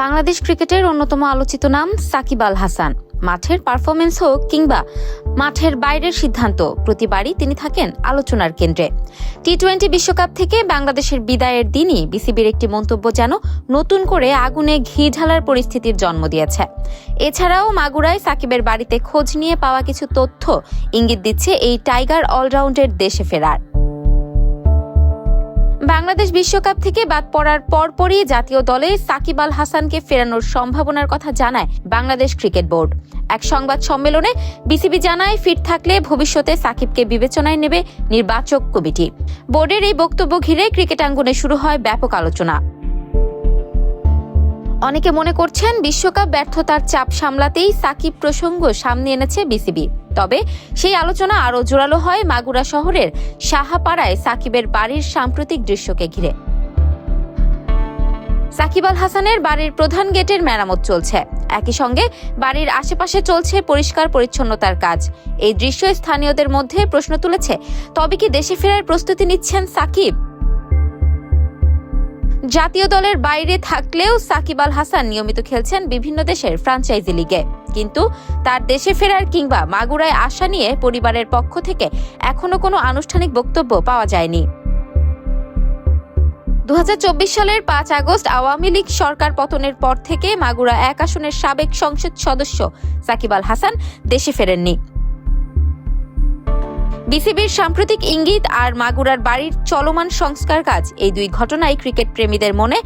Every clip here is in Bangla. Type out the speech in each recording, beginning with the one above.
বাংলাদেশ ক্রিকেটের অন্যতম আলোচিত নাম সাকিব আল হাসান। মাঠের পারফরমেন্স হোক কিংবা মাঠের বাইরের সিদ্ধান্ত, প্রতিবারই তিনি থাকেন আলোচনার কেন্দ্রে। টি-20 বিশ্বকাপ থেকে বাংলাদেশের বিদায়ের দিনই বিসিবির একটি মন্তব্য যেন নতুন করে আগুনে ঘি ঢালার পরিস্থিতির জন্ম দিয়েছে। এছাড়াও মাগুরায় সাকিবের বাড়িতে খোঁজ নিয়ে পাওয়া কিছু তথ্য ইঙ্গিত দিচ্ছে এই টাইগার অলরাউন্ডের দেশে ফেরার। বাংলাদেশ বিশ্বকাপ থেকে বাদ পড়ার পরপরই জাতীয় দলে সাকিব আল হাসানকে ফেরানোর সম্ভাবনার কথা জানায় বাংলাদেশ ক্রিকেট বোর্ড। এক সংবাদ সম্মেলনে বিসিবি জানায়, ফিট থাকলে ভবিষ্যতে সাকিবকে বিবেচনায় নেবে নির্বাচক কমিটি। বোর্ডের এই বক্তব্য ঘিরে ক্রিকেটাঙ্গনে শুরু হয় ব্যাপক আলোচনা। অনেকে মনে করছেন বিশ্বকাপ ব্যর্থতার চাপ সামলাতেই সাকিব প্রসঙ্গ সামনে এনেছে বিসিবি। তবে সেই আলোচনা আরও জোরালো হয় মাগুরা শহরের সাহাপাড়ায় সাকিবের বাড়ির সাম্প্রতিক দৃশ্যকে ঘিরে। সাকিব আল হাসানের বাড়ির প্রধান গেটের মেরামত চলছে, একই সঙ্গে বাড়ির আশেপাশে চলছে পরিষ্কার পরিচ্ছন্নতার কাজ। এই দৃশ্য স্থানীয়দের মধ্যে প্রশ্ন তুলেছে, তবে কি দেশে ফেরার প্রস্তুতি নিচ্ছেন সাকিব? জাতীয় দলের বাইরে থাকলেও সাকিব আল হাসান নিয়মিত খেলছেন বিভিন্ন দেশের ফ্র্যাঞ্চাইজি লিগে, কিন্তু তার দেশে ফেরার কিংবা মাগুরায় আসা নিয়ে পরিবারের পক্ষ থেকে এখনো কোনো আনুষ্ঠানিক বক্তব্য পাওয়া যায়নি। 2024 সালের 5 আগস্ট আওয়ামী লীগ সরকার পতনের পর থেকে মাগুরা 1 আসনের সাবেক সংসদ সদস্য সাকিব আল হাসান দেশে ফেরেননি। বিসিবির সাম্প্রতিক ইঙ্গিত আর মাগুরার বাড়ির চলমান সংস্কার কাজ, এই দুই ঘটনাই ক্রিকেট প্রেমীদের মনে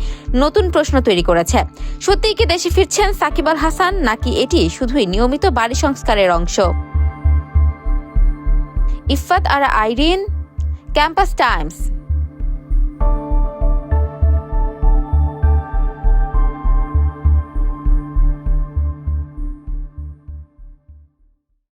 নতুন প্রশ্ন তৈরি করেছে। সত্যিই কি দেশে ফিরছেন সাকিব আল হাসান, নাকি এটি শুধুই নিয়মিত বাড়ি সংস্কারের অংশ? ইফফাত আরা আইরিন, ক্যাম্পাস টাইমস।